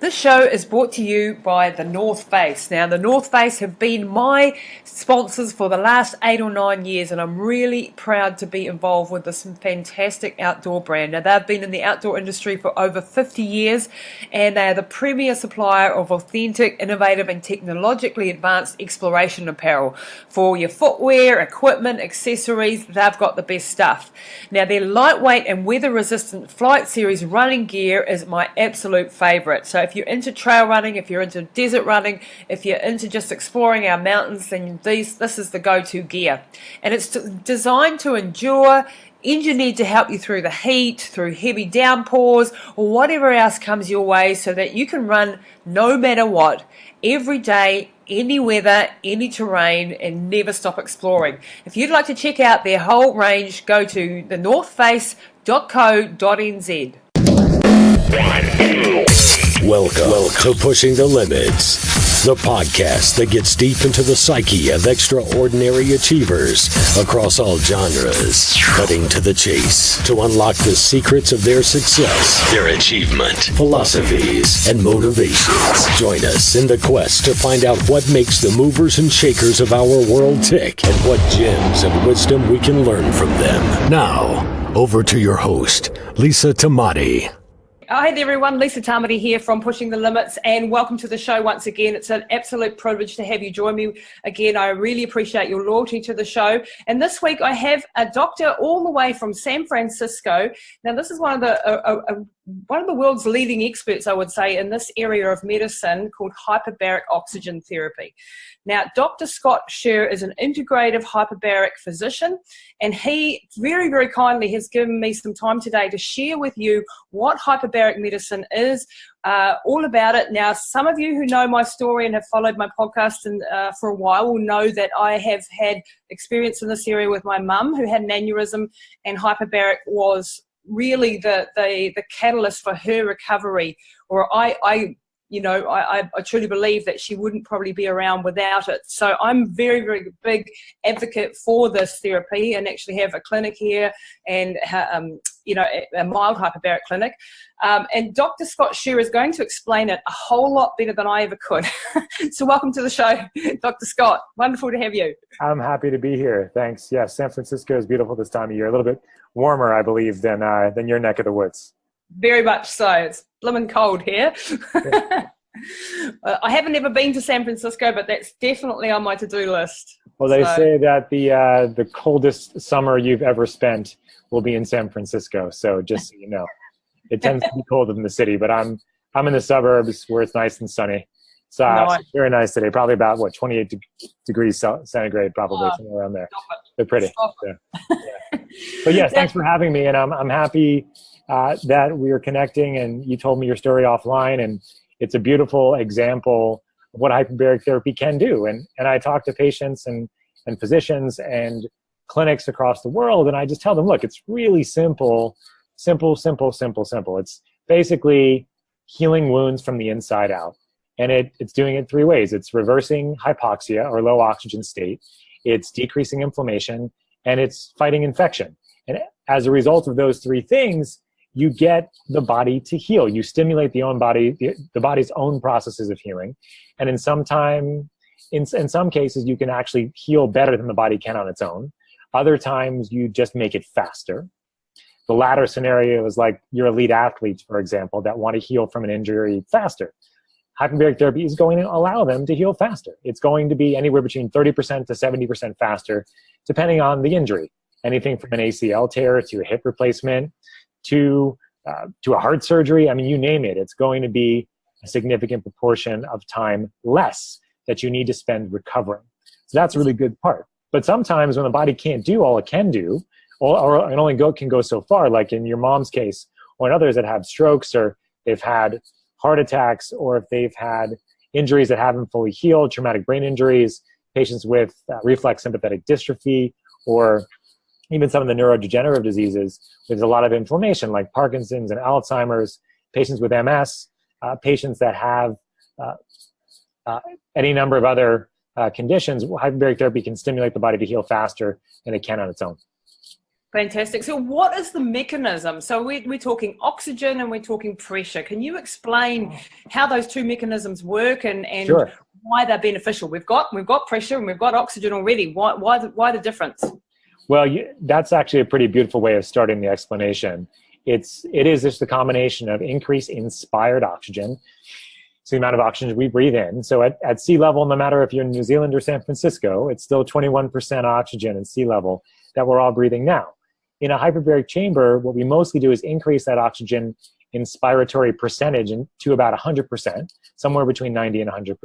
This show is brought to you by the North Face. Now, the North Face have been my sponsors for the last 8 or 9 years, and I'm really proud to be involved with this fantastic outdoor brand. Now, they've been in the outdoor industry for over 50 years, and they are the premier supplier of authentic, innovative, and technologically advanced exploration apparel. For your footwear, equipment, accessories, they've got the best stuff. Now, their lightweight and weather-resistant Flight Series running gear is my absolute favourite. So if you're into trail running, if you're into desert running, if you're into just exploring our mountains, then this is the go-to gear. And it's designed to endure, engineered to help you through the heat, through heavy downpours, or whatever else comes your way, so that you can run no matter what, every day, any weather, any terrain, and never stop exploring. If you'd like to check out their whole range, go to thenorthface.co.nz. Welcome to Pushing the Limits, the podcast that gets deep into the psyche of extraordinary achievers across all genres, cutting to the chase to unlock the secrets of their success, their achievement, philosophies, and motivations. Join us in the quest to find out what makes the movers and shakers of our world tick and what gems of wisdom we can learn from them. Now, over to your host, Lisa Tamati. Hi there everyone, Lisa Tamati here from Pushing the Limits, and welcome to the show once again. It's an absolute privilege to have you join me again. I really appreciate your loyalty to the show. And this week I have a doctor all the way from San Francisco. Now this is one of the world's leading experts, I would say, in this area of medicine called Hyperbaric Oxygen Therapy. Now, Dr. Scott Sherr is an integrative hyperbaric physician, and he very, very kindly has given me some time today to share with you what hyperbaric medicine is, all about it. Now, some of you who know my story and have followed my podcast for a while will know that I have had experience in this area with my mum, who had an aneurysm, and hyperbaric was really the catalyst for her recovery. Or I truly believe that she wouldn't probably be around without it. So I'm very, very big advocate for this therapy, and actually have a clinic here and, a mild hyperbaric clinic. And Dr. Scott Sherr is going to explain it a whole lot better than I ever could. So welcome to the show, Dr. Scott. Wonderful to have you. I'm happy to be here. Thanks. Yes, San Francisco is beautiful this time of year. A little bit warmer, I believe, than your neck of the woods. Very much so. It's blimmin' cold here. I haven't ever been to San Francisco, but that's definitely on my to-do list. Well, they say that the coldest summer you've ever spent will be in San Francisco. So just so you know, it tends to be colder than the city. But I'm in the suburbs where it's nice and sunny. So it's very nice today. Probably about 28 degrees centigrade, probably somewhere around there. They're pretty. Yeah. But yes, thanks for having me, and I'm happy that we are connecting, and you told me your story offline, and it's a beautiful example of what hyperbaric therapy can do. And I talk to patients and physicians and clinics across the world, and I just tell them, look, it's really simple. It's basically healing wounds from the inside out. And it's doing it 3 ways. It's reversing hypoxia or low oxygen state. It's decreasing inflammation, and it's fighting infection. And as a result of those 3 things, you get the body to heal. You stimulate the body's own processes of healing. And in some cases, you can actually heal better than the body can on its own. Other times, you just make it faster. The latter scenario is like your elite athletes, for example, that want to heal from an injury faster. Hyperbaric therapy is going to allow them to heal faster. It's going to be anywhere between 30% to 70% faster, depending on the injury. Anything from an ACL tear to a hip replacement to a heart surgery. I mean, you name it. It's going to be a significant proportion of time less that you need to spend recovering. So that's a really good part. But sometimes when the body can't do all it can do, or it only can go so far, like in your mom's case, or in others that have strokes, or they've had heart attacks, or if they've had injuries that haven't fully healed, traumatic brain injuries, patients with reflex sympathetic dystrophy, or even some of the neurodegenerative diseases, there's a lot of inflammation like Parkinson's and Alzheimer's, patients with MS, patients that have any number of other conditions. Hyperbaric therapy can stimulate the body to heal faster than it can on its own. Fantastic. So what is the mechanism? So we're talking oxygen and we're talking pressure. Can you explain how those two mechanisms work and Sure. why they're beneficial? We've got pressure and we've got oxygen already. Why the difference? Well, that's actually a pretty beautiful way of starting the explanation. It is just the combination of increased inspired oxygen, so the amount of oxygen we breathe in. So at sea level, no matter if you're in New Zealand or San Francisco, it's still 21% oxygen at sea level that we're all breathing now. In a hyperbaric chamber, what we mostly do is increase that oxygen inspiratory percentage to about 100%, somewhere between 90 and 100%.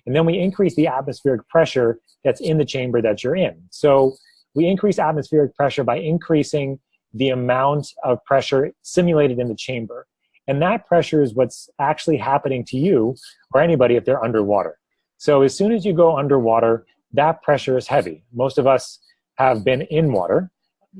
And then we increase the atmospheric pressure that's in the chamber that you're in. So we increase atmospheric pressure by increasing the amount of pressure simulated in the chamber. And that pressure is what's actually happening to you or anybody if they're underwater. So as soon as you go underwater, that pressure is heavy. Most of us have been in water,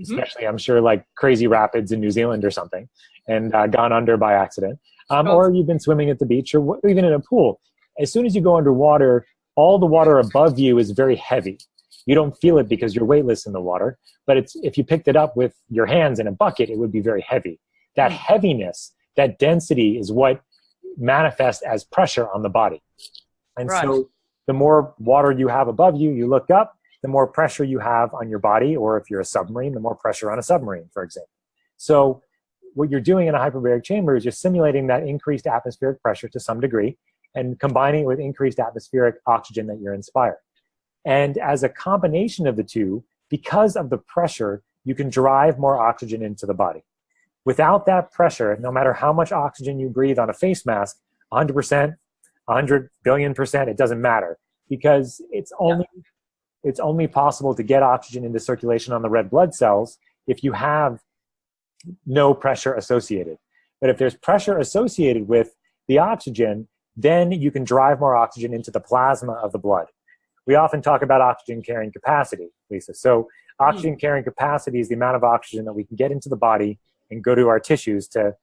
especially I'm sure like crazy rapids in New Zealand or something, and gone under by accident. Or you've been swimming at the beach or even in a pool. As soon as you go underwater, all the water above you is very heavy. You don't feel it because you're weightless in the water, but if you picked it up with your hands in a bucket, it would be very heavy. That heaviness, that density is what manifests as pressure on the body. And so the more water you have above you, you look up, the more pressure you have on your body, or if you're a submarine, the more pressure on a submarine, for example. So what you're doing in a hyperbaric chamber is you're simulating that increased atmospheric pressure to some degree and combining it with increased atmospheric oxygen that you're inspired. And as a combination of the two, because of the pressure, you can drive more oxygen into the body. Without that pressure, no matter how much oxygen you breathe on a face mask, 100%, 100 billion%, it doesn't matter, because it's only possible to get oxygen into circulation on the red blood cells if you have no pressure associated. But if there's pressure associated with the oxygen, then you can drive more oxygen into the plasma of the blood. We often talk about oxygen carrying capacity, Lisa. So oxygen carrying capacity is the amount of oxygen that we can get into the body and go to our tissues to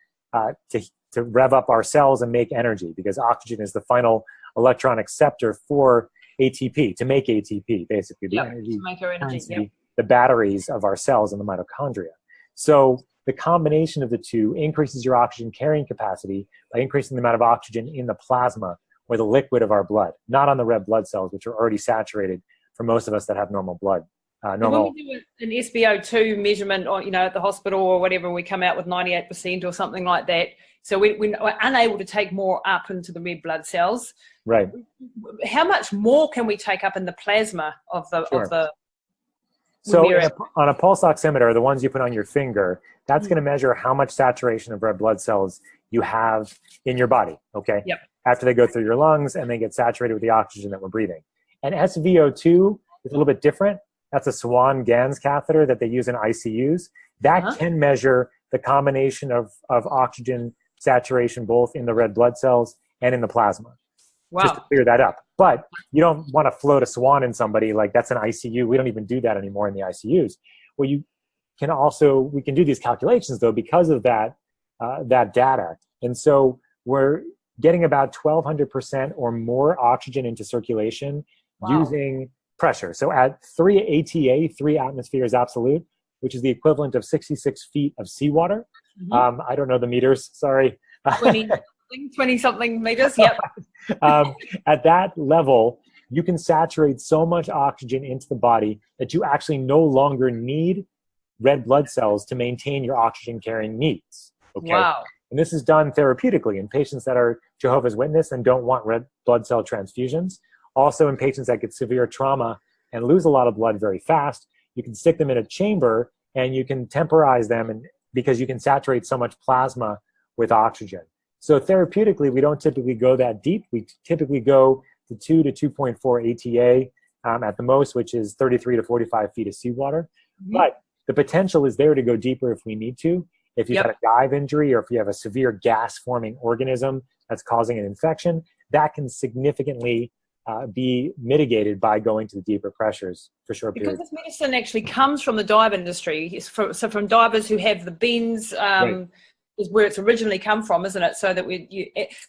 rev up our cells and make energy, because oxygen is the final electron acceptor for ATP, to make ATP, basically, the energy, to make our energy, the batteries of our cells in the mitochondria. So the combination of the two increases your oxygen carrying capacity by increasing the amount of oxygen in the plasma, or the liquid of our blood, not on the red blood cells, which are already saturated for most of us that have normal blood. When we do an SBO2 measurement, or at the hospital or whatever, we come out with 98% or something like that. So we're unable to take more up into the red blood cells. Right. How much more can we take up in the plasma of the? So on a pulse oximeter, the ones you put on your finger, that's going to measure how much saturation of red blood cells you have in your body. Okay. Yep. After they go through your lungs and they get saturated with the oxygen that we're breathing. And SVO2 is a little bit different. That's a Swan-Ganz catheter that they use in ICUs. That can measure the combination of oxygen saturation both in the red blood cells and in the plasma. Wow. Just to clear that up. But you don't want to float a swan in somebody, like that's an ICU. We don't even do that anymore in the ICUs. Well, we can do these calculations though because of that data. And so we're getting about 1,200% or more oxygen into circulation using pressure. So at 3 ATA, 3 atmospheres absolute, which is the equivalent of 66 feet of seawater. I don't know the meters, sorry. 20-something meters, yep. At that level, you can saturate so much oxygen into the body that you actually no longer need red blood cells to maintain your oxygen carrying needs. Okay? Wow. And this is done therapeutically in patients that are Jehovah's Witness and don't want red blood cell transfusions. Also in patients that get severe trauma and lose a lot of blood very fast, you can stick them in a chamber and you can temporize them because you can saturate so much plasma with oxygen. So therapeutically, we don't typically go that deep. We typically go to 2 to 2.4 ATA at the most, which is 33 to 45 feet of seawater. But the potential is there to go deeper if we need to. If you've had a dive injury or if you have a severe gas-forming organism that's causing an infection, that can significantly be mitigated by going to the deeper pressures for short periods. Because this medicine actually comes from the dive industry. So from divers who have the bends, is where it's originally come from, isn't it? So that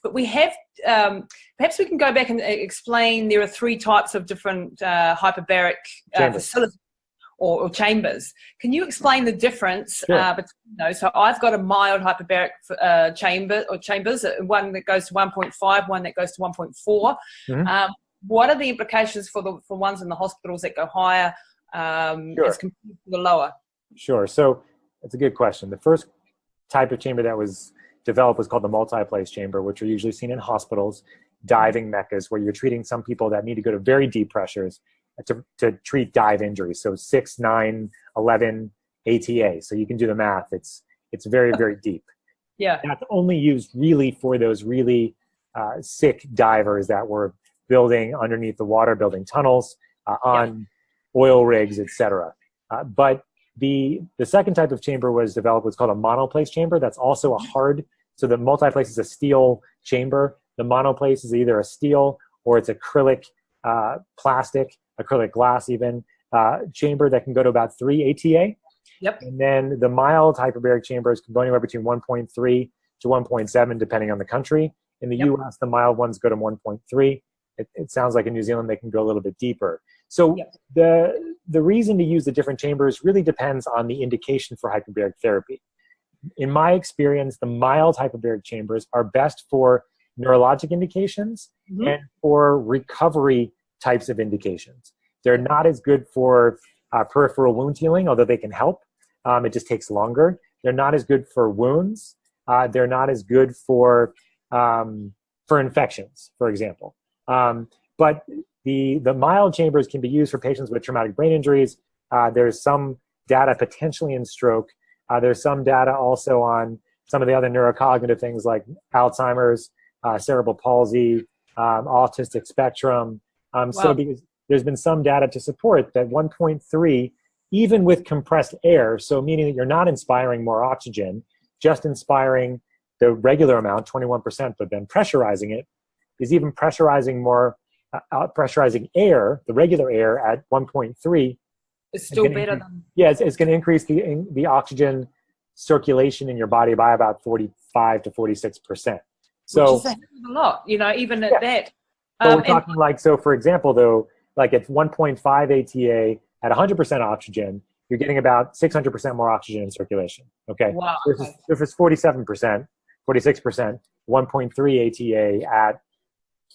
but we have, perhaps we can go back and explain there are 3 types of different hyperbaric facilities. or chambers. Can you explain the difference between those? So I've got a mild hyperbaric chambers, one that goes to 1.5, one that goes to 1.4. Mm-hmm. What are the implications for ones in the hospitals that go higher as compared to the lower? Sure. So that's a good question. The first type of chamber that was developed was called the multiplex chamber, which are usually seen in hospitals, diving meccas, where you're treating some people that need to go to very deep pressures to treat dive injuries. So 6, 9, 11 ATA. So you can do the math. It's very, very deep. Yeah. That's only used really for those really sick divers that were building underneath the water, building tunnels on oil rigs, etc. But the second type of chamber was developed, what's called a monoplace chamber. That's also a hard, so the multiplex is a steel chamber. The monoplace is either a steel or it's acrylic plastic, acrylic glass even, chamber that can go to about 3 ATA. Yep. And then the mild hyperbaric chambers can go anywhere between 1.3 to 1.7, depending on the country. In the US, the mild ones go to 1.3. It sounds like in New Zealand, they can go a little bit deeper. So the reason to use the different chambers really depends on the indication for hyperbaric therapy. In my experience, the mild hyperbaric chambers are best for neurologic indications and for recovery types of indications. They're not as good for peripheral wound healing, although they can help. It just takes longer. They're not as good for wounds. They're not as good for infections, for example. But the mild chambers can be used for patients with traumatic brain injuries. There's some data potentially in stroke. There's some data also on some of the other neurocognitive things like Alzheimer's, cerebral palsy, autistic spectrum. So because there's been some data to support that 1.3, even with compressed air, so meaning that you're not inspiring more oxygen, just inspiring the regular amount, 21%, but then pressurizing it, is even pressurizing more, pressurizing air, the regular air at 1.3. It's still better than... Yeah, it's going to increase the oxygen circulation in your body by about 45 to 46%. So, which is a lot, even at that. But we're talking like, so for example, though, like at 1.5 ATA at 100% oxygen, you're getting about 600% more oxygen in circulation. Okay. Wow. Versus 47%, 46%, 1.3 ATA at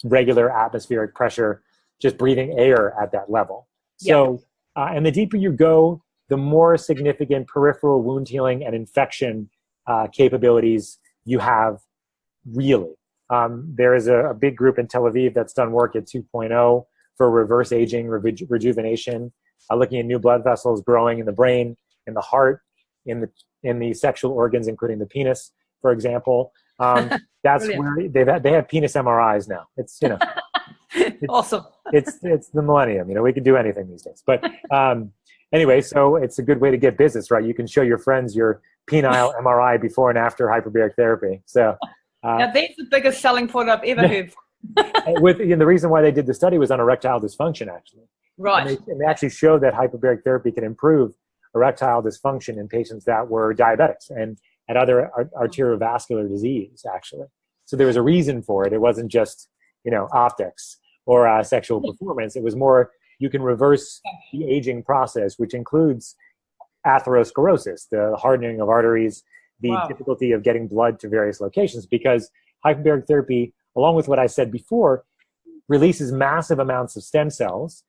regular atmospheric pressure, just breathing air at that level. So, and the deeper you go, the more significant peripheral wound healing and infection capabilities you have, really. There is a big group in Tel Aviv that's done work at 2.0 for reverse aging, rejuvenation, looking at new blood vessels growing in the brain, in the heart, in the sexual organs, including the penis, for example. That's where they have penis MRIs now. It's awesome. It's the millennium. We can do anything these days. But anyway, so it's a good way to get business, right? You can show your friends your penile MRI before and after hyperbaric therapy. So now that's the biggest selling point I've ever heard. The reason why they did the study was on erectile dysfunction, actually. Right. And they actually showed that hyperbaric therapy can improve erectile dysfunction in patients that were diabetics and had other arteriovascular disease, actually. So there was a reason for it. It wasn't just, optics or sexual performance. It was more, you can reverse the aging process, which includes atherosclerosis, the hardening of arteries, the difficulty of getting blood to various locations, because hyperbaric therapy, along with what I said before, releases massive amounts of stem cells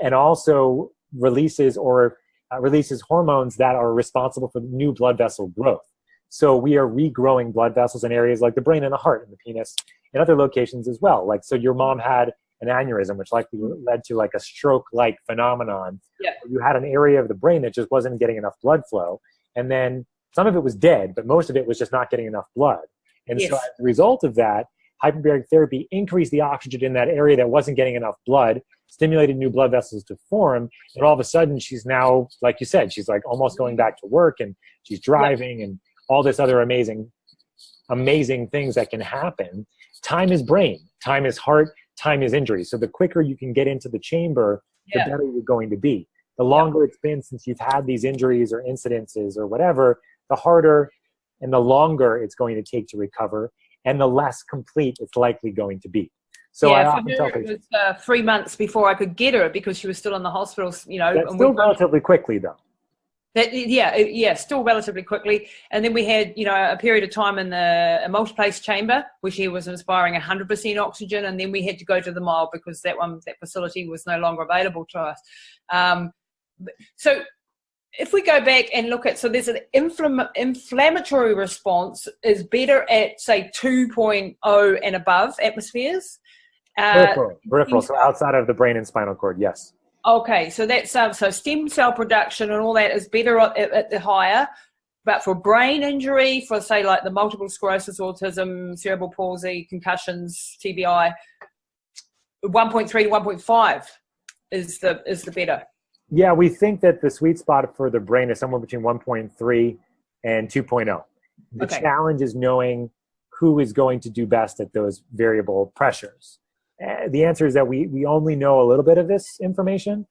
and also releases hormones that are responsible for new blood vessel growth. So we are regrowing blood vessels in areas like the brain and the heart and the penis and other locations as well. Like, so your mom had an aneurysm, which likely led to like a stroke-like phenomenon. Yeah. You had an area of the brain that just wasn't getting enough blood flow. And then some of it was dead, but most of it was just not getting enough blood. And so as a result of that, hyperbaric therapy increased the oxygen in that area that wasn't getting enough blood, stimulated new blood vessels to form, and all of a sudden she's now, like you said, she's like almost going back to work, and she's driving and all this other amazing things that can happen. Time is brain, time is heart, time is injury. So the quicker you can get into the chamber, the better you're going to be. The longer it's been since you've had these injuries or incidences or whatever, the harder and the longer it's going to take to recover, and the less complete it's likely going to be. So I for often her tell it patients. was 3 months before I could get her because she was still in the hospital, you know. That's And still relatively quickly, though. Still relatively quickly. And then we had, you know, a period of time in a multiplace chamber where she was inspiring 100% oxygen, and then we had to go to the mild because that facility was no longer available to us. So if we go back and look at, so there's an inflammatory response is better at, say, 2.0 and above atmospheres. Peripheral, so outside of the brain and spinal cord, yes. Okay, so that's so stem cell production and all that is better at the higher, but for brain injury, for say like the multiple sclerosis, autism, cerebral palsy, concussions, TBI, 1.3 to 1.5 is the better. Yeah, we think that the sweet spot for the brain is somewhere between 1.3 and 2.0. The challenge is knowing who is going to do best at those variable pressures. The answer is that we only know a little bit of this information.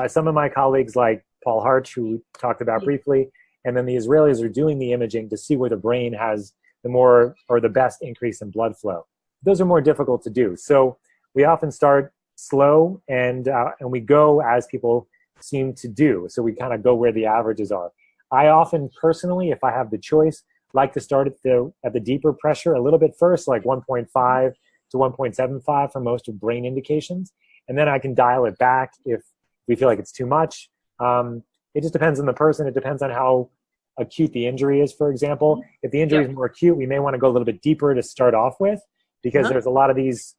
Some of my colleagues, like Paul Harch, who we talked about briefly, and then the Israelis are doing the imaging to see where the brain has the best increase in blood flow. Those are more difficult to do. So we often start slow and we go as people seem to do. So we kind of go where the averages are. I often personally, if I have the choice, like to start at the deeper pressure a little bit first, like 1.5 to 1.75 for most of brain indications. And then I can dial it back if we feel like it's too much. It just depends on the person. It depends on how acute the injury is, for example. If the injury is more acute, we may want to go a little bit deeper to start off with, because there's a lot of these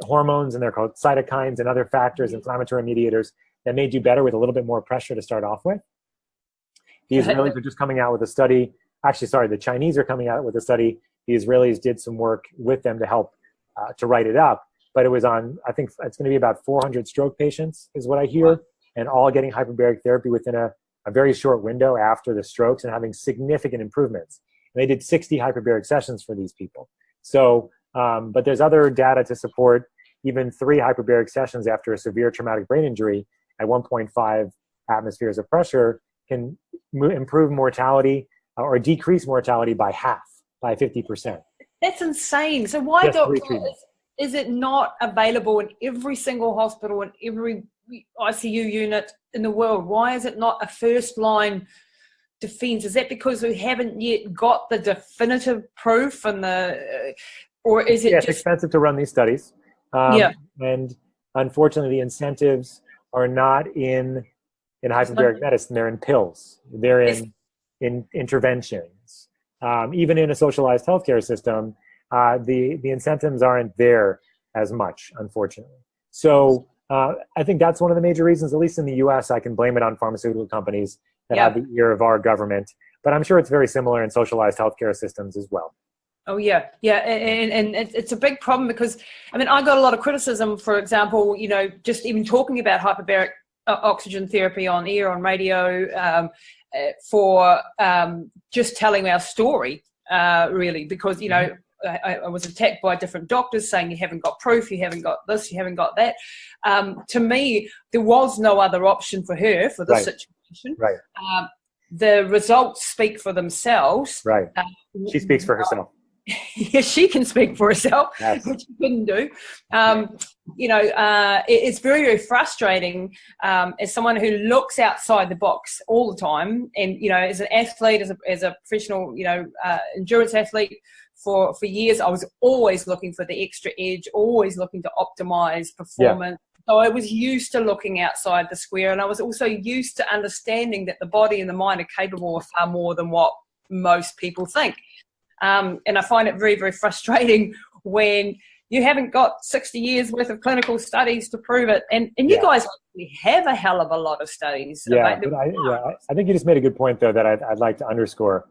hormones, and they're called cytokines and other factors, inflammatory mediators, that may do better with a little bit more pressure to start off with. The Israelis are just coming out with a study. Actually, sorry, the Chinese are coming out with a study. The Israelis did some work with them to help to write it up. But it was on, I think it's going to be about 400 stroke patients is what I hear, and all getting hyperbaric therapy within a very short window after the strokes and having significant improvements. And they did 60 hyperbaric sessions for these people. So, but there's other data to support even 3 hyperbaric sessions after a severe traumatic brain injury at 1.5 atmospheres of pressure can improve mortality or decrease mortality by half, by 50%. That's insane. So why, doctor, is it not available in every single hospital and every ICU unit in the world? Why is it not a first-line defense? Is that because we haven't yet got the definitive proof and or is it it's expensive to run these studies. And unfortunately, the incentives are not in hyperbaric medicine. They're in pills. They're in interventions. Even in a socialized healthcare system, the incentives aren't there as much, unfortunately. So I think that's one of the major reasons, at least in the US, I can blame it on pharmaceutical companies that have the ear of our government. But I'm sure it's very similar in socialized healthcare systems as well. Oh, yeah. And it's a big problem because, I mean, I got a lot of criticism, for example, you know, just even talking about hyperbaric oxygen therapy on air, on radio, for just telling our story, really, because, you know, I was attacked by different doctors saying you haven't got proof, you haven't got this, you haven't got that. To me, there was no other option for her for this situation. Right. The results speak for themselves. Right. She speaks for herself. Yes, she can speak for herself, which she couldn't do. You know, it's very, very frustrating as someone who looks outside the box all the time. And, you know, as an athlete, as a professional, you know, endurance athlete for years, I was always looking for the extra edge, always looking to optimize performance. So I was used to looking outside the square, and I was also used to understanding that the body and the mind are capable of far more than what most people think. And I find it very, very frustrating when you haven't got 60 years worth of clinical studies to prove it. And you guys actually have a hell of a lot of studies. I think you just made a good point, though, that I'd like to underscore.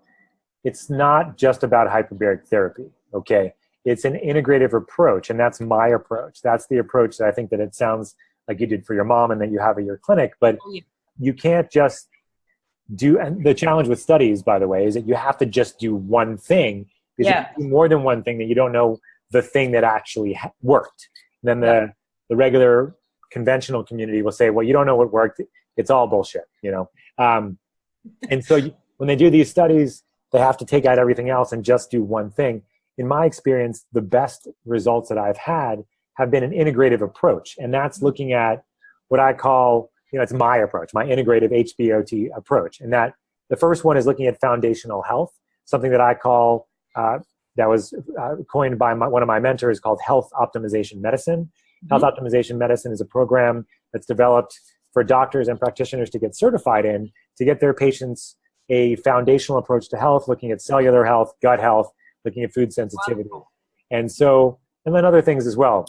It's not just about hyperbaric therapy, okay? It's an integrative approach, and that's my approach. That's the approach that I think that it sounds like you did for your mom and that you have at your clinic. But you can't just and the challenge with studies, by the way, is that you have to just do one thing. Because if you do more than one thing, then you don't know the thing that actually worked. And then the regular conventional community will say, well, you don't know what worked. It's all bullshit, you know? And so when they do these studies, they have to take out everything else and just do one thing. In my experience, the best results that I've had have been an integrative approach. And that's looking at what I call, it's my approach, my integrative HBOT approach. And that the first one is looking at foundational health, something that I call, that was coined by one of my mentors, called health optimization medicine. Health optimization medicine is a program that's developed for doctors and practitioners to get certified in, to get their patients a foundational approach to health, looking at cellular health, gut health, looking at food sensitivity. Wonderful. And then other things as well,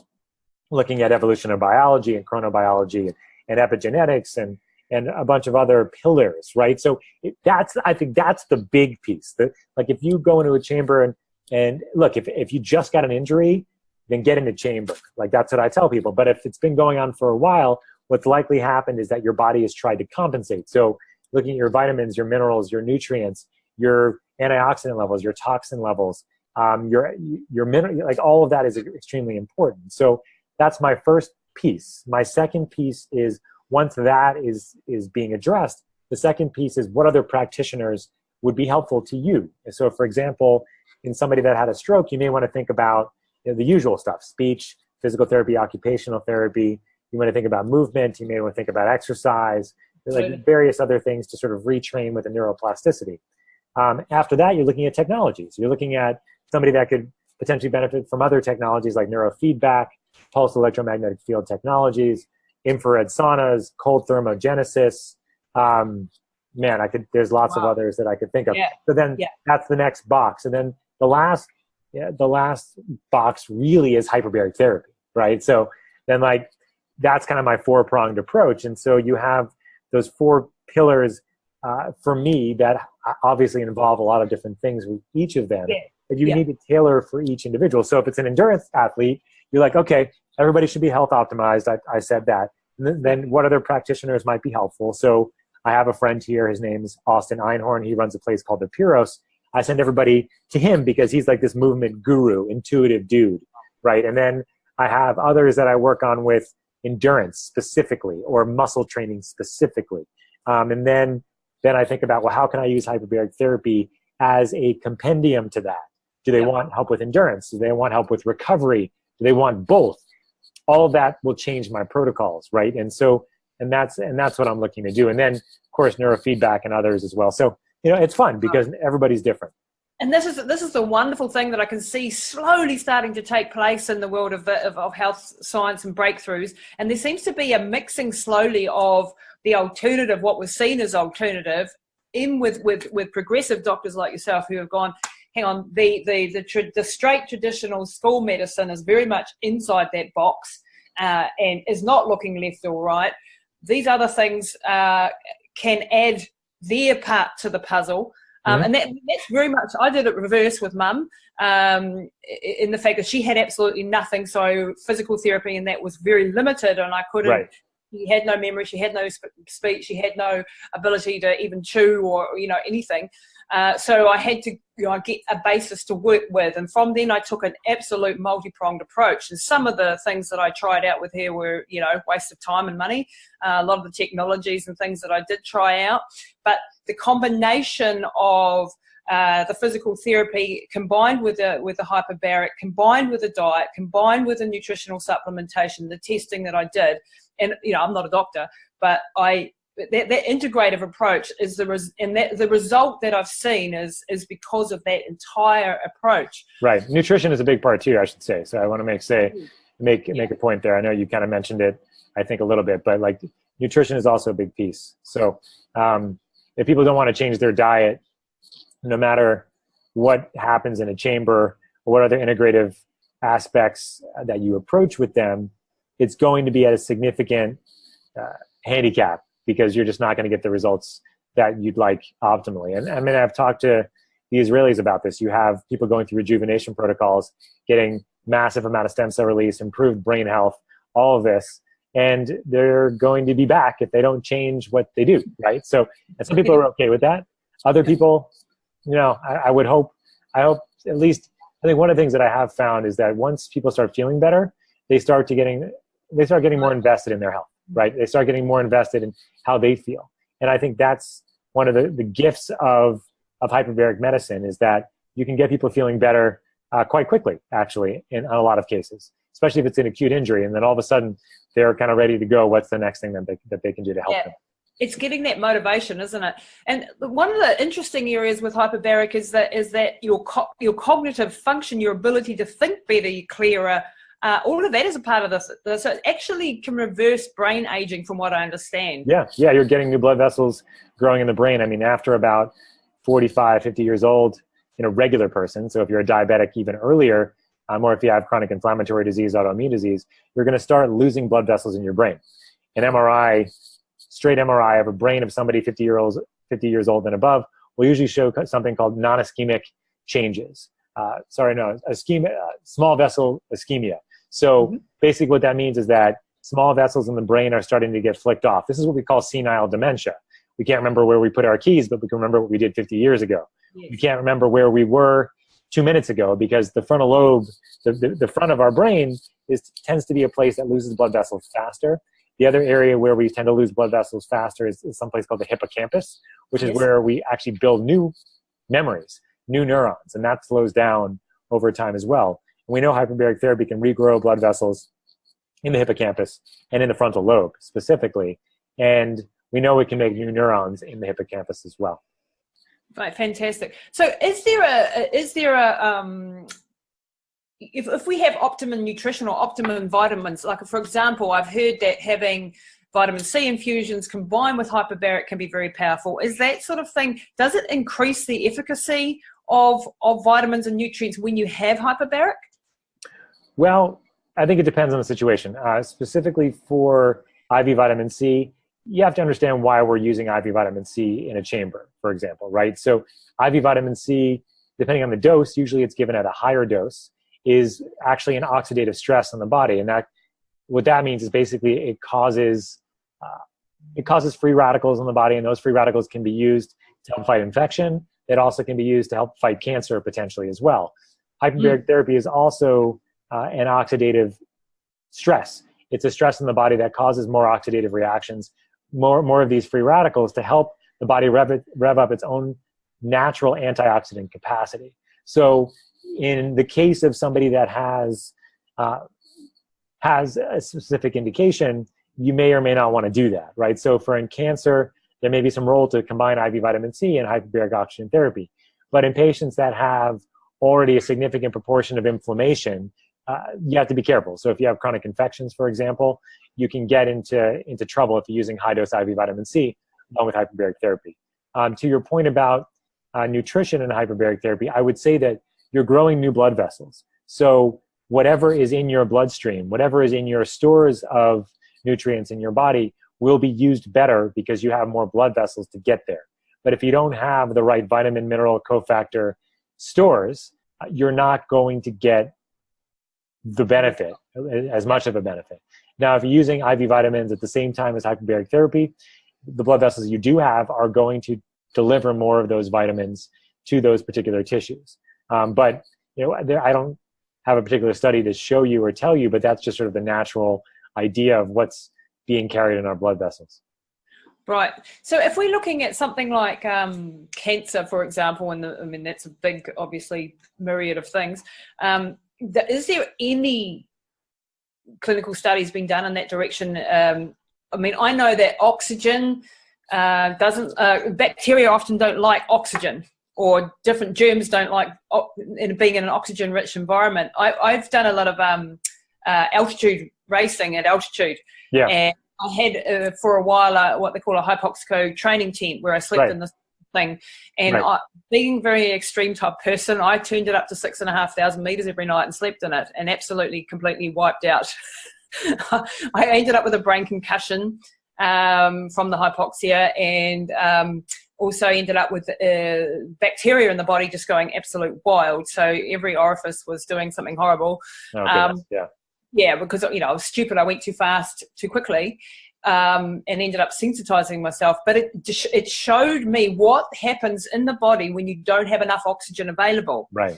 looking at evolutionary biology and chronobiology and epigenetics and a bunch of other pillars, right? So I think that's the big piece. Like if you go into a chamber and look, if you just got an injury, then get in the chamber. Like that's what I tell people. But if it's been going on for a while, what's likely happened is that your body has tried to compensate. So looking at your vitamins, your minerals, your nutrients, your antioxidant levels, your toxin levels, your mineral, like all of that is extremely important. So that's my first piece. My second piece is, once that is being addressed, the second piece is what other practitioners would be helpful to you. And so, for example, in somebody that had a stroke, you may want to think about the usual stuff: speech, physical therapy, occupational therapy. You want to think about movement. You may want to think about exercise. There's like various other things to sort of retrain with the neuroplasticity. After that, you're looking at technologies. You're looking at somebody that could potentially benefit from other technologies like neurofeedback, pulse electromagnetic field technologies, infrared saunas, cold thermogenesis. There's lots of others that I could think of. Yeah. So then that's the next box. And then the last box really is hyperbaric therapy, right? So then that's kind of my four-pronged approach. And so you have those four pillars for me that obviously involve a lot of different things with each of them. But you need to tailor for each individual. So if it's an endurance athlete, you're like, okay, everybody should be health optimized. I said that. And then what other practitioners might be helpful? So I have a friend here. His name's Austin Einhorn. He runs a place called the Puros. I send everybody to him because he's like this movement guru, intuitive dude, right? And then I have others that I work on with endurance specifically or muscle training specifically. And then I think about, well, how can I use hyperbaric therapy as a compendium to that? Do they want help with endurance? Do they want help with recovery? Do they want both? All of that will change my protocols, right? And that's what I'm looking to do. And then, of course, neurofeedback and others as well. So, it's fun because everybody's different. And this is the wonderful thing that I can see slowly starting to take place in the world of health science and breakthroughs. And there seems to be a mixing slowly of the alternative, what was seen as alternative, in with progressive doctors like yourself who have gone, hang on, the straight traditional school medicine is very much inside that box and is not looking left or right. These other things can add their part to the puzzle. And that's very much, I did it reverse with mum, in the fact that she had absolutely nothing. So physical therapy and that was very limited, and I couldn't, right. She had no memory, she had no speech, she had no ability to even chew or, anything. So I had to get a basis to work with. And from then I took an absolute multi-pronged approach. And some of the things that I tried out with her were, waste of time and money. A lot of the technologies and things that I did try out. But the combination of the physical therapy combined with the hyperbaric, combined with the diet, combined with the nutritional supplementation, the testing that I did. And, I'm not a doctor, but that integrative approach is the result that I've seen is because of that entire approach. Right. Nutrition is a big part too, I should say. So I want to make a point there. I know you kind of mentioned it, I think a little bit, but nutrition is also a big piece. So if people don't want to change their diet, no matter what happens in a chamber or what other integrative aspects that you approach with them, it's going to be at a significant handicap, because you're just not going to get the results that you'd like optimally. And I've talked to the Israelis about this. You have people going through rejuvenation protocols, getting massive amount of stem cell release, improved brain health, all of this, and they're going to be back if they don't change what they do, right? So, and some people are okay with that. Other people, I hope at least, I think one of the things that I have found is that once people start feeling better, they start getting more invested in their health. Right? They start getting more invested in how they feel. And I think that's one of the gifts of hyperbaric medicine, is that you can get people feeling better quite quickly, actually, in a lot of cases, especially if it's an acute injury. And then all of a sudden, they're kind of ready to go. What's the next thing that they can do to help them? It's getting that motivation, isn't it? And one of the interesting areas with hyperbaric is that your cognitive function, your ability to think better, clearer, all of that is a part of this. So it actually can reverse brain aging, from what I understand. Yeah, you're getting new blood vessels growing in the brain. I mean, after about 45, 50 years old, in a regular person, so if you're a diabetic even earlier, or if you have chronic inflammatory disease, autoimmune disease, you're going to start losing blood vessels in your brain. An MRI, straight MRI of a brain of somebody 50 years old and above will usually show something called non-ischemic changes. Small vessel ischemia. So basically what that means is that small vessels in the brain are starting to get flicked off. This is what we call senile dementia. We can't remember where we put our keys, but we can remember what we did 50 years ago. Yes. We can't remember where we were 2 minutes ago, because the frontal lobe, the front of our brain, tends to be a place that loses blood vessels faster. The other area where we tend to lose blood vessels faster is someplace called the hippocampus, which is where we actually build new memories, new neurons, and that slows down over time as well. And we know hyperbaric therapy can regrow blood vessels in the hippocampus and in the frontal lobe specifically, and we know it can make new neurons in the hippocampus as well. Right, fantastic. So is there a if we have optimum nutrition or optimum vitamins, like for example, I've heard that having vitamin C infusions combined with hyperbaric can be very powerful. Is that sort of thing, does it increase the efficacy of vitamins and nutrients when you have hyperbaric? Well, I think it depends on the situation. Specifically for IV vitamin C, you have to understand why we're using IV vitamin C in a chamber, for example, right? So IV vitamin C, depending on the dose, usually it's given at a higher dose, is actually an oxidative stress on the body. And what that means is basically it causes free radicals in the body, and those free radicals can be used to help fight infection. It also can be used to help fight cancer potentially as well. Hyperbaric therapy is also an oxidative stress. It's a stress in the body that causes more oxidative reactions, more of these free radicals to help the body rev up its own natural antioxidant capacity. So in the case of somebody that has a specific indication, you may or may not want to do that, right? So in cancer, there may be some role to combine IV vitamin C and hyperbaric oxygen therapy. But in patients that have already a significant proportion of inflammation, you have to be careful. So if you have chronic infections, for example, you can get into trouble if you're using high-dose IV vitamin C along with hyperbaric therapy. To your point about nutrition and hyperbaric therapy, I would say that you're growing new blood vessels. So whatever is in your bloodstream, whatever is in your stores of nutrients in your body will be used better because you have more blood vessels to get there. But if you don't have the right vitamin, mineral, cofactor stores, you're not going to get the benefit, as much of a benefit. Now, if you're using IV vitamins at the same time as hyperbaric therapy, the blood vessels you do have are going to deliver more of those vitamins to those particular tissues. But I don't have a particular study to show you or tell you, but that's just sort of the natural idea of what's being carried in our blood vessels. Right. So if we're looking at something like cancer, for example, and that's a big, obviously, myriad of things, is there any clinical studies being done in that direction? I know that oxygen bacteria often don't like oxygen, or different germs don't like being in an oxygen-rich environment. I've done a lot of altitude racing at altitude. Yeah. And I had for a while what they call a hypoxico training tent where I slept in this thing. And being a very extreme type person, I turned it up to 6,500 meters every night and slept in it, and absolutely completely wiped out. I ended up with a brain concussion from the hypoxia, and also ended up with bacteria in the body just going absolute wild. So every orifice was doing something horrible. Yeah, because I was stupid. I went too fast, too quickly, and ended up sensitizing myself. But it showed me what happens in the body when you don't have enough oxygen available. Right.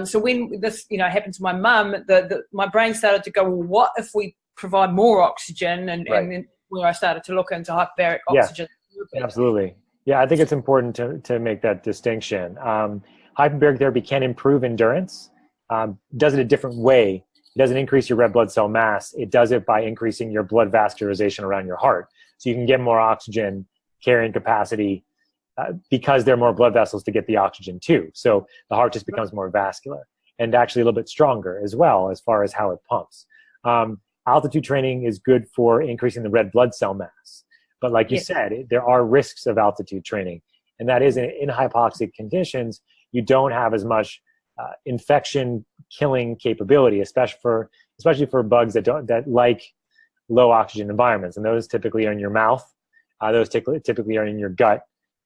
So when this happened to my mum, my brain started to go, well, what if we provide more oxygen? And then where I started to look into hyperbaric oxygen. Yeah, absolutely. Yeah, I think it's important to make that distinction. Hyperbaric therapy can improve endurance. does it a different way. It doesn't increase your red blood cell mass. It does it by increasing your blood vascularization around your heart. So you can get more oxygen carrying capacity because there are more blood vessels to get the oxygen too. So the heart just becomes more vascular and actually a little bit stronger as well as far as how it pumps. Altitude training is good for increasing the red blood cell mass. But like you said, there are risks of altitude training. And that is in hypoxic conditions, you don't have as much infection killing capability, especially for bugs that like low oxygen environments. And those typically are in your mouth. Those typically are in your gut.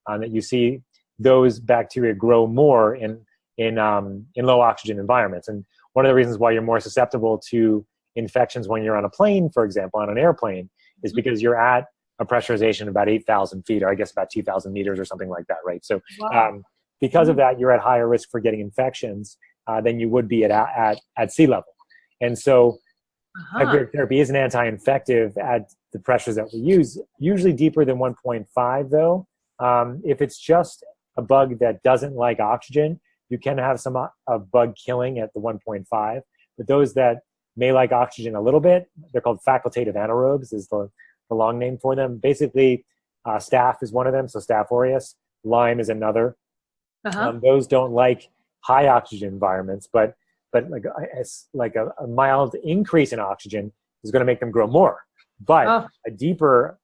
That you see those bacteria grow more in low oxygen environments. And one of the reasons why you're more susceptible to infections when you're on a plane, for example, on an airplane, is because you're at a pressurization of about 8,000 feet, or I guess about 2,000 meters or something like that, right? So because of that, you're at higher risk for getting infections than you would be at sea level. And so hyperbaric therapy is an anti-infective at the pressures that we use, usually deeper than 1.5 though. If it's just a bug that doesn't like oxygen, you can have some bug killing at the 1.5. But those that may like oxygen a little bit, they're called facultative anaerobes is the long name for them. Basically, staph is one of them, so Staph aureus. Lyme is another. Those don't like high oxygen environments, but like a mild increase in oxygen is going to make them grow more. But a deeper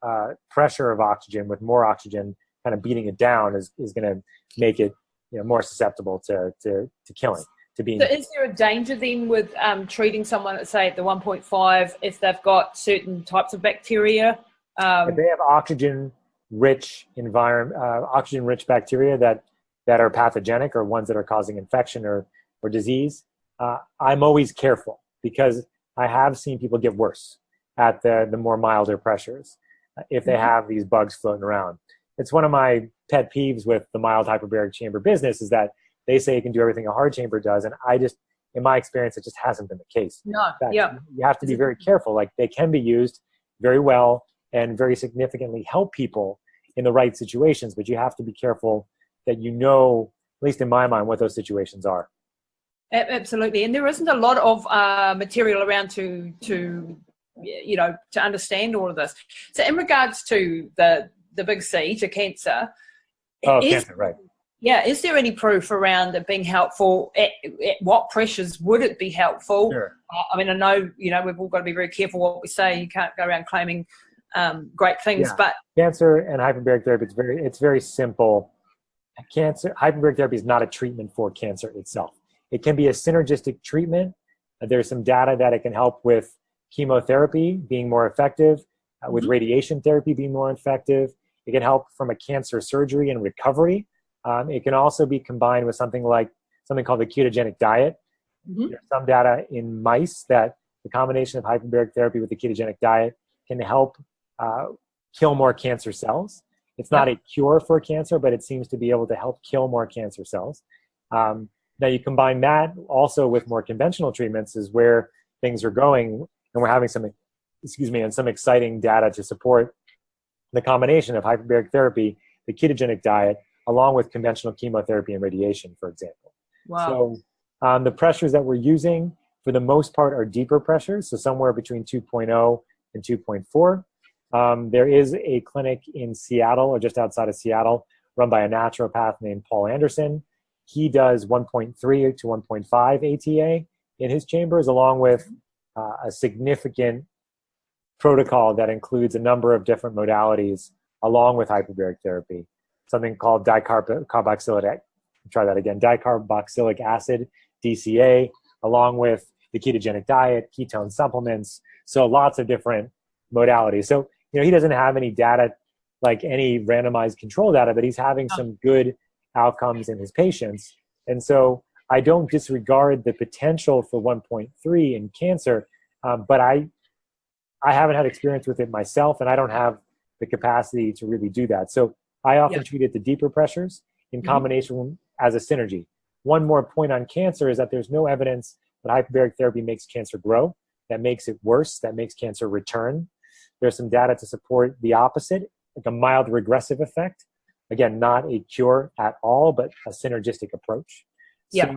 pressure of oxygen with more oxygen kind of beating it down is going to make it more susceptible to killing. So is there a danger then with treating someone at, say, at the 1.5 if they've got certain types of bacteria? If they have oxygen-rich environment, oxygen-rich bacteria that are pathogenic or ones that are causing infection or disease, I'm always careful because I have seen people get worse at the more milder pressures if they have these bugs floating around. It's one of my pet peeves with the mild hyperbaric chamber business is that they say it can do everything a hard chamber does, and in my experience, it just hasn't been the case. No, fact, you have to be very careful. Like, they can be used very well and very significantly help people in the right situations, but you have to be careful that at least in my mind, what those situations are. Absolutely, and there isn't a lot of material around to understand all of this. So, in regards to the big C, to cancer. Cancer, right. Yeah, is there any proof around it being helpful? At what pressures would it be helpful? Sure. I mean, I know, we've all got to be very careful what we say. You can't go around claiming great things, but cancer and hyperbaric therapy, it's very simple. Hyperbaric therapy is not a treatment for cancer itself. It can be a synergistic treatment. There's some data that it can help with chemotherapy being more effective, with radiation therapy being more effective. It can help from a cancer surgery and recovery. It can also be combined with something called the ketogenic diet. There's some data in mice that the combination of hyperbaric therapy with the ketogenic diet can help kill more cancer cells. It's not a cure for cancer, but it seems to be able to help kill more cancer cells. Now you combine that also with more conventional treatments is where things are going, and we're having some exciting data to support the combination of hyperbaric therapy, the ketogenic diet, along with conventional chemotherapy and radiation, for example. Wow. So the pressures that we're using, for the most part, are deeper pressures, so somewhere between 2.0 and 2.4. There is a clinic in Seattle, or just outside of Seattle, run by a naturopath named Paul Anderson. He does 1.3 to 1.5 ATA in his chambers, along with a significant protocol that includes a number of different modalities along with hyperbaric therapy. Something called dicarboxylic acid, DCA, along with the ketogenic diet, ketone supplements. So lots of different modalities. So, he doesn't have any data, like any randomized control data, but he's having some good outcomes in his patients. And so I don't disregard the potential for 1.3 in cancer, but I haven't had experience with it myself, and I don't have the capacity to really do that. So I often treat it to deeper pressures in combination as a synergy. One more point on cancer is that there's no evidence that hyperbaric therapy makes cancer grow, that makes it worse, that makes cancer return. There's some data to support the opposite, like a mild regressive effect. Again, not a cure at all, but a synergistic approach. Yeah.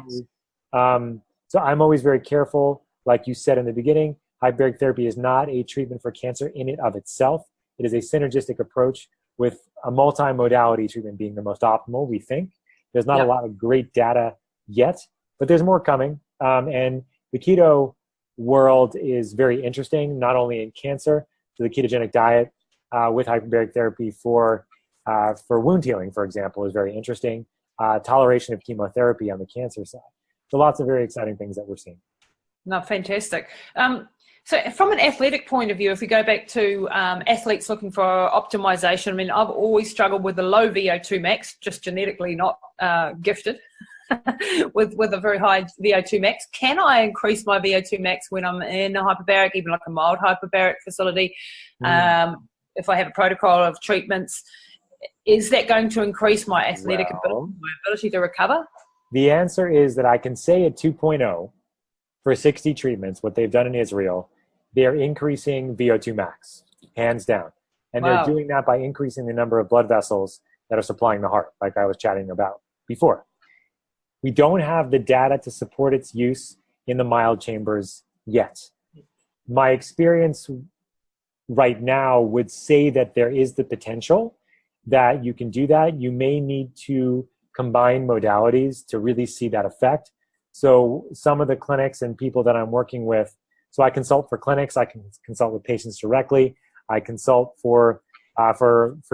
So I'm always very careful. Like you said in the beginning, hyperbaric therapy is not a treatment for cancer in and of itself. It is a synergistic approach with a multi-modality treatment being the most optimal, we think. There's not a lot of great data yet, but there's more coming. And the keto world is very interesting, not only in cancer, so the ketogenic diet with hyperbaric therapy for wound healing, for example, is very interesting. Toleration of chemotherapy on the cancer side. So lots of very exciting things that we're seeing. No, fantastic. So from an athletic point of view, if we go back to athletes looking for optimization, I mean, I've always struggled with the low VO2 max, just genetically not gifted with a very high VO2 max. Can I increase my VO2 max when I'm in a hyperbaric, even like a mild hyperbaric facility? If I have a protocol of treatments, is that going to increase my athletic ability, my ability to recover? The answer is that I can say at 2.0 for 60 treatments, what they've done in Israel, they're increasing VO2 max, hands down. And they're doing that by increasing the number of blood vessels that are supplying the heart, like I was chatting about before. We don't have the data to support its use in the mild chambers yet. My experience right now would say that there is the potential that you can do that. You may need to combine modalities to really see that effect. So some of the clinics and people that I'm working with, so I consult for clinics, I can consult with patients directly, I consult for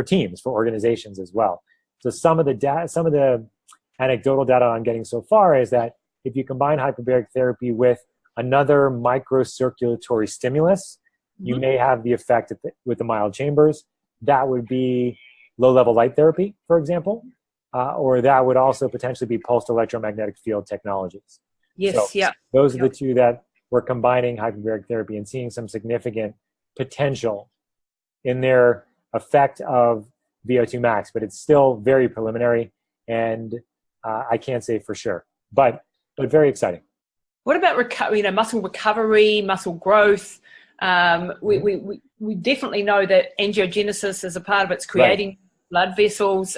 teams, for organizations as well. So some of the anecdotal data I'm getting so far is that if you combine hyperbaric therapy with another microcirculatory stimulus, you may have the effect with the mild chambers. That would be low-level light therapy, for example. Or that would also potentially be pulsed electromagnetic field technologies. Yes, so those are the two that we're combining hyperbaric therapy and seeing some significant potential in their effect of VO2 max, but it's still very preliminary, and I can't say for sure, but very exciting. What about muscle recovery, muscle growth? We definitely know that angiogenesis is a part of it's creating blood vessels.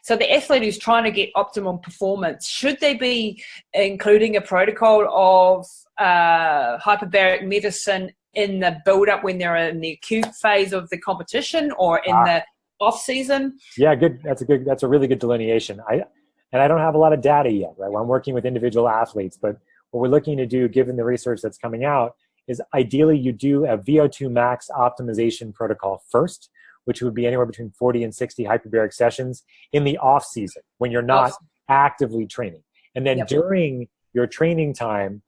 So the athlete who's trying to get optimum performance, should they be including a protocol of hyperbaric medicine in the build-up when they're in the acute phase of the competition or in the off-season? Yeah, good. That's a really good delineation. I don't have a lot of data yet, right? I'm working with individual athletes, but what we're looking to do, given the research that's coming out, is ideally you do a VO2 max optimization protocol first, which would be anywhere between 40 and 60 hyperbaric sessions in the off season when you're not actively training. And then during your training time,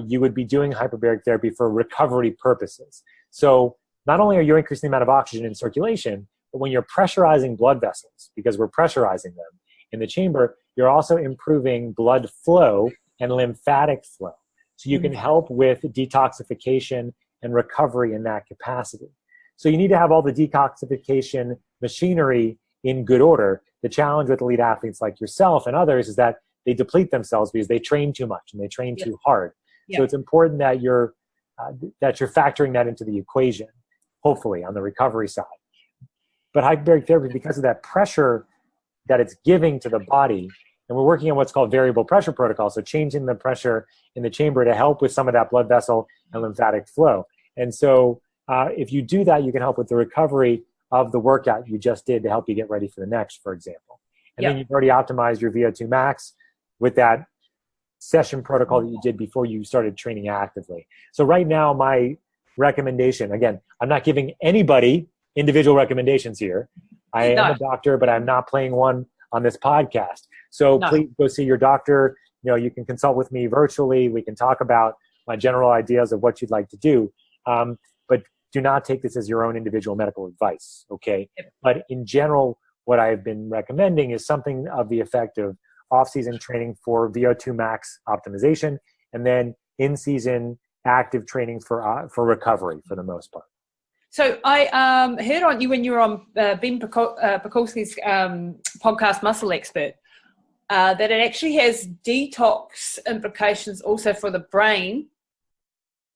you would be doing hyperbaric therapy for recovery purposes. So not only are you increasing the amount of oxygen in circulation, but when you're pressurizing blood vessels, because we're pressurizing them in the chamber, you're also improving blood flow and lymphatic flow. So you can help with detoxification and recovery in that capacity. So you need to have all the detoxification machinery in good order. The challenge with elite athletes like yourself and others is that they deplete themselves because they train too much and they train too hard. So it's important that you're factoring that into the equation, hopefully, on the recovery side. But hyperbaric therapy, because of that pressure that it's giving to the body, and we're working on what's called variable pressure protocol, so changing the pressure in the chamber to help with some of that blood vessel and lymphatic flow. And so if you do that, you can help with the recovery of the workout you just did to help you get ready for the next, for example. And then you've already optimized your VO2 max with that session protocol that you did before you started training actively. So right now, my recommendation, again, I'm not giving anybody individual recommendations here. I am a doctor, but I'm not playing one on this podcast. So please go see your doctor. You can consult with me virtually. We can talk about my general ideas of what you'd like to do. But do not take this as your own individual medical advice, okay? But in general, what I've been recommending is something of the effect of off-season training for VO2 max optimization, and then in-season active training for recovery for the most part. So I heard on you when you were on Ben Pakulski's podcast, Muscle Expert, that it actually has detox implications also for the brain,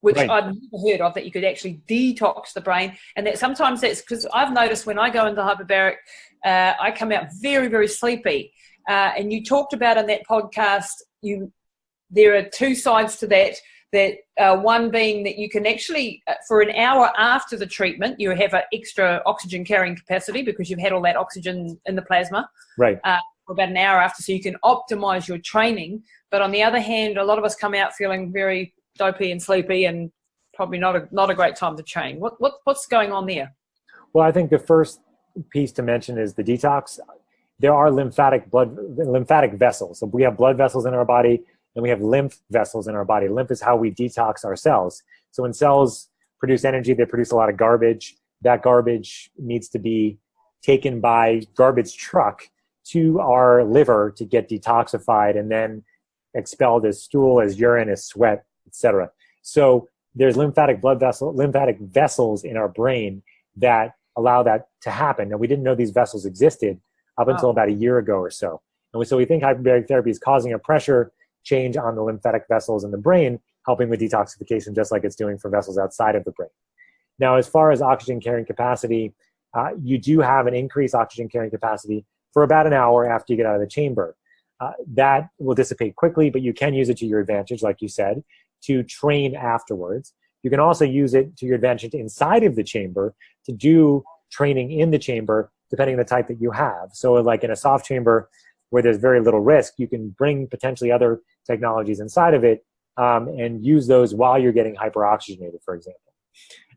which I'd never heard of, that you could actually detox the brain. And that sometimes that's because I've noticed when I go into hyperbaric, I come out very, very sleepy. And you talked about in that podcast, you there are two sides to that. One being that you can actually, for an hour after the treatment, you have an extra oxygen carrying capacity because you've had all that oxygen in the plasma. Right. For about an hour after, so you can optimize your training. But on the other hand, a lot of us come out feeling very dopey and sleepy, and probably not a great time to train. What's going on there? Well, I think the first piece to mention is the detox. There are lymphatic vessels. So we have blood vessels in our body, and we have lymph vessels in our body. Lymph is how we detox our cells. So when cells produce energy, they produce a lot of garbage. That garbage needs to be taken by garbage truck to our liver to get detoxified and then expelled as stool, as urine, as sweat, etc. So there's lymphatic vessels in our brain that allow that to happen. Now, we didn't know these vessels existed up until about a year ago or so. And so we think hyperbaric therapy is causing a pressure change on the lymphatic vessels in the brain, helping with detoxification, just like it's doing for vessels outside of the brain. Now, as far as oxygen carrying capacity, you do have an increased oxygen carrying capacity for about an hour after you get out of the chamber. That will dissipate quickly, but you can use it to your advantage, like you said, to train afterwards. You can also use it to your advantage inside of the chamber to do training in the chamber, depending on the type that you have. So like in a soft chamber where there's very little risk, you can bring potentially other technologies inside of it and use those while you're getting hyperoxygenated, for example.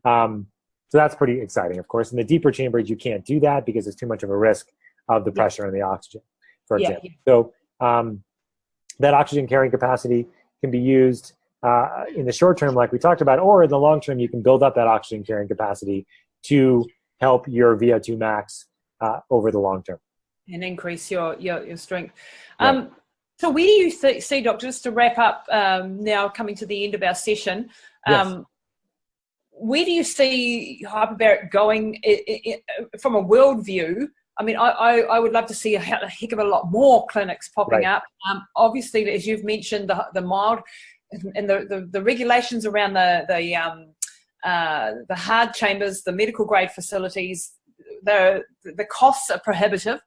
So that's pretty exciting, of course. In the deeper chambers, you can't do that because it's too much of a risk of the pressure and the oxygen, for example. So that oxygen carrying capacity can be used in the short term, like we talked about, or in the long term, you can build up that oxygen carrying capacity to help your Vo2 max over the long term. And increase your strength. Right. So where do you see, Doctor, just to wrap up now, coming to the end of our session, where do you see hyperbaric going from a world view? I mean, I would love to see a heck of a lot more clinics popping up. Obviously, as you've mentioned, the mild and the regulations around the hard chambers, the medical grade facilities, the costs are prohibitive.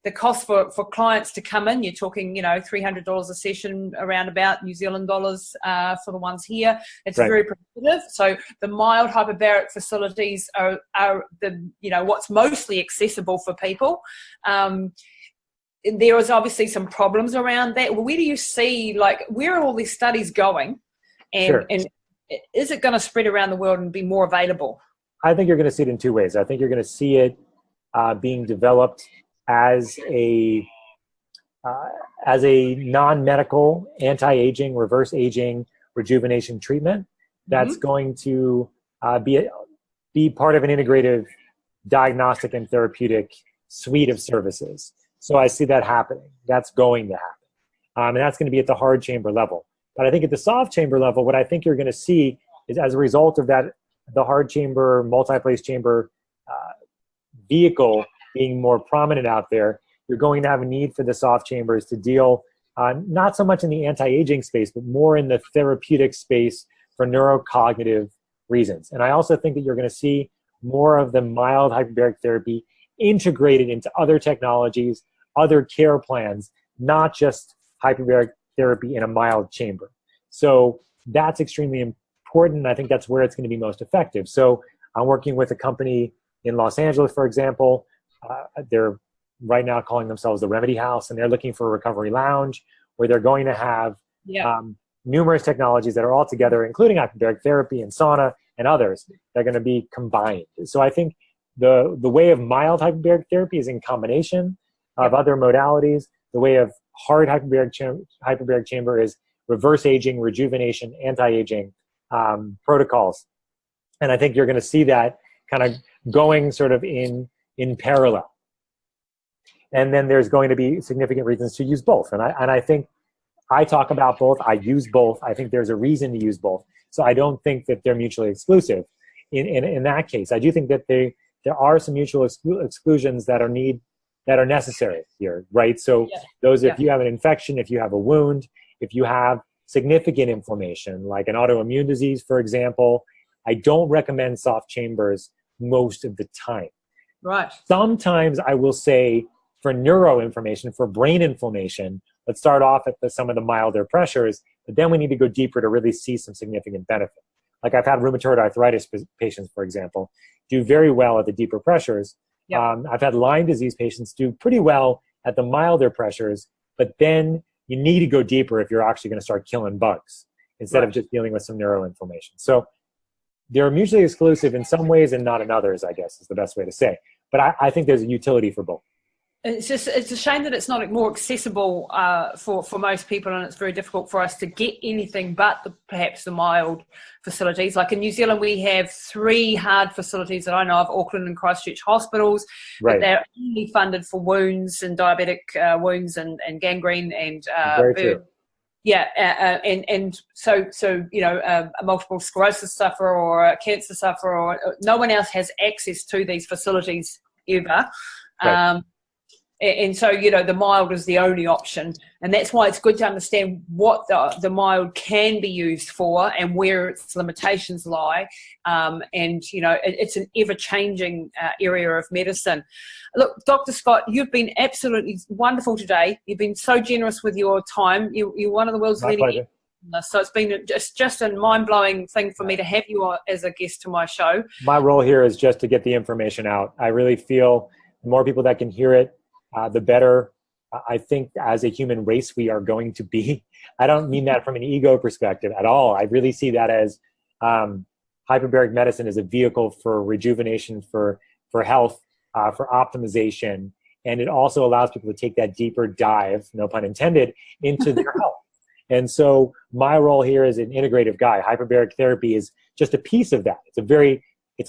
The cost for clients to come in, you're talking, $300 a session, around about New Zealand dollars for the ones here. It's very prohibitive. So the mild hyperbaric facilities are the what's mostly accessible for people. There is obviously some problems around that. Where do you see, where are all these studies going, and is it going to spread around the world and be more available? I think you're going to see it in two ways. I think you're going to see it being developed as a non-medical, anti-aging, reverse aging, rejuvenation treatment that's going to be part of an integrative diagnostic and therapeutic suite of services. So I see that happening. That's going to happen. And that's going to be at the hard chamber level. But I think at the soft chamber level, what I think you're going to see is, as a result of that, the hard chamber, multi-place chamber vehicle being more prominent out there, you're going to have a need for the soft chambers to deal not so much in the anti-aging space, but more in the therapeutic space for neurocognitive reasons. And I also think that you're going to see more of the mild hyperbaric therapy integrated into other technologies, other care plans, not just hyperbaric therapy in a mild chamber. So that's extremely important. I think that's where it's going to be most effective. So I'm working with a company in Los Angeles, for example. They're right now calling themselves the Remedy House, and they're looking for a recovery lounge where they're going to have numerous technologies that are all together, including hyperbaric therapy and sauna and others. They're going to be combined. So I think the way of mild hyperbaric therapy is in combination of other modalities. The way of hard hyperbaric chamber is reverse aging, rejuvenation, anti-aging protocols. And I think you're going to see that kind of going sort of in parallel. And then there's going to be significant reasons to use both. And I think I talk about both. I use both. I think there's a reason to use both. So I don't think that they're mutually exclusive in that case. I do think that there are some mutual exclusions that are necessary here, right? So if you have an infection, if you have a wound, if you have significant inflammation, like an autoimmune disease, for example, I don't recommend soft chambers most of the time. Right. Sometimes I will say for neuroinflammation, for brain inflammation, let's start off at some of the milder pressures, but then we need to go deeper to really see some significant benefit. Like I've had rheumatoid arthritis patients, for example, do very well at the deeper pressures. Yep. I've had Lyme disease patients do pretty well at the milder pressures, but then you need to go deeper if you're actually going to start killing bugs instead of just dealing with some neuroinflammation. So they're mutually exclusive in some ways and not in others, I guess is the best way to say. But I think there's a utility for both. It's a shame that it's not more accessible for most people, and it's very difficult for us to get anything but perhaps the mild facilities. Like in New Zealand, we have 3 hard facilities that I know of, Auckland and Christchurch hospitals, but they're only funded for wounds and diabetic wounds and gangrene and burn. Yeah, and so a multiple sclerosis sufferer or a cancer sufferer, or no one else has access to these facilities ever. And so, the mild is the only option. And that's why it's good to understand what the mild can be used for and where its limitations lie. It's an ever-changing area of medicine. Look, Dr. Scott, you've been absolutely wonderful today. You've been so generous with your time. You're one of the world's leading. So it's been just a mind-blowing thing for me to have you as a guest to my show. My role here is just to get the information out. I really feel the more people that can hear it, the better I think as a human race we are going to be. I don't mean that from an ego perspective at all. I really see that as hyperbaric medicine is a vehicle for rejuvenation, for health, for optimization, and it also allows people to take that deeper dive, no pun intended, into their health. And so my role here is an integrative guy. Hyperbaric therapy is just a piece of that. It's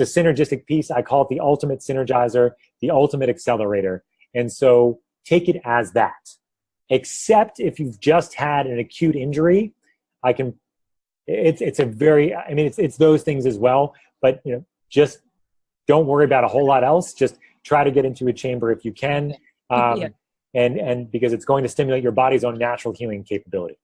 a synergistic piece. I call it the ultimate synergizer, the ultimate accelerator. And so take it as that. Except if you've just had an acute injury, it's those things as well. But just don't worry about a whole lot else. Just try to get into a chamber if you can, and because it's going to stimulate your body's own natural healing capability.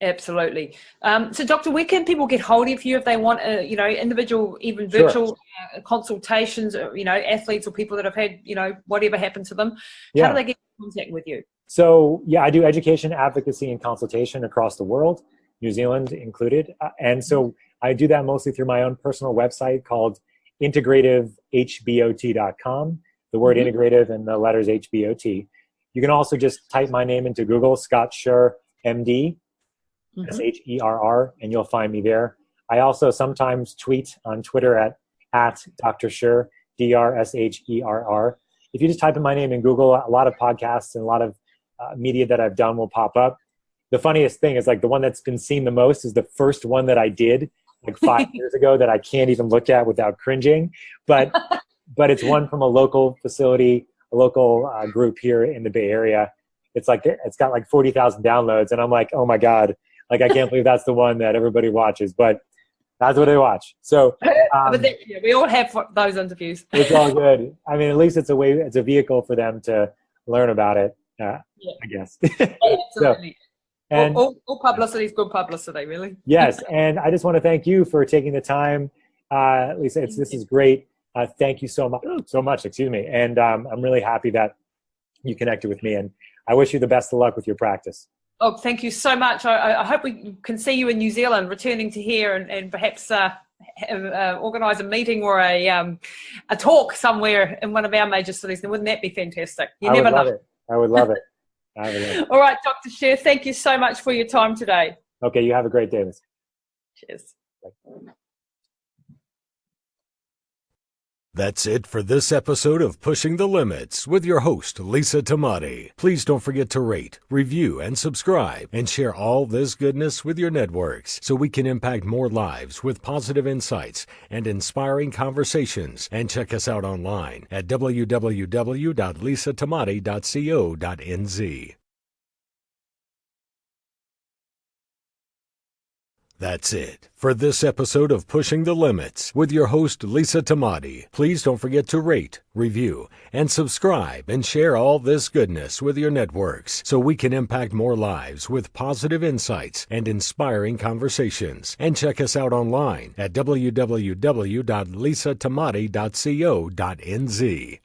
Absolutely. So, Doctor, where can people get hold of you if they want, individual, even virtual consultations, athletes or people that have had, whatever happened to them? How do they get in contact with you? So, I do education, advocacy, and consultation across the world, New Zealand included. And so I do that mostly through my own personal website called integrativehbot.com, the word integrative and the letters HBOT. You can also just type my name into Google, Scott Sherr, MD, Sherr, and you'll find me there. I also sometimes tweet on Twitter at Dr. Sherr, DrSherr. If you just type in my name in Google, a lot of podcasts and a lot of media that I've done will pop up. The funniest thing is, like, the one that's been seen the most is the first one that I did like 5 years ago that I can't even look at without cringing. But it's one from a local facility, a local group here in the Bay Area. It's got like 40,000 downloads, and I'm like, oh my God. Like, I can't believe that's the one that everybody watches, but that's what they watch. So we all have those interviews. It's all good. I mean, at least it's a vehicle for them to learn about it, I guess. Absolutely. And all publicity is good publicity, really. Yes, and I just want to thank you for taking the time. Lisa, this is great. Thank you so much, excuse me. And I'm really happy that you connected with me, and I wish you the best of luck with your practice. Oh, thank you so much. I hope we can see you in New Zealand, returning to here, and perhaps organise a meeting or a talk somewhere in one of our major cities. And wouldn't that be fantastic? You never know. I would love it. All right, Dr. Sherr, thank you so much for your time today. Okay, you have a great day. Cheers. Bye. That's it for this episode of Pushing the Limits with your host, Lisa Tamati. Please don't forget to rate, review, and subscribe, and share all this goodness with your networks so we can impact more lives with positive insights and inspiring conversations. And check us out online at www.lisatamati.co.nz. That's it for this episode of Pushing the Limits with your host, Lisa Tamati. Please don't forget to rate, review, and subscribe, and share all this goodness with your networks so we can impact more lives with positive insights and inspiring conversations. And check us out online at www.lisatamati.co.nz.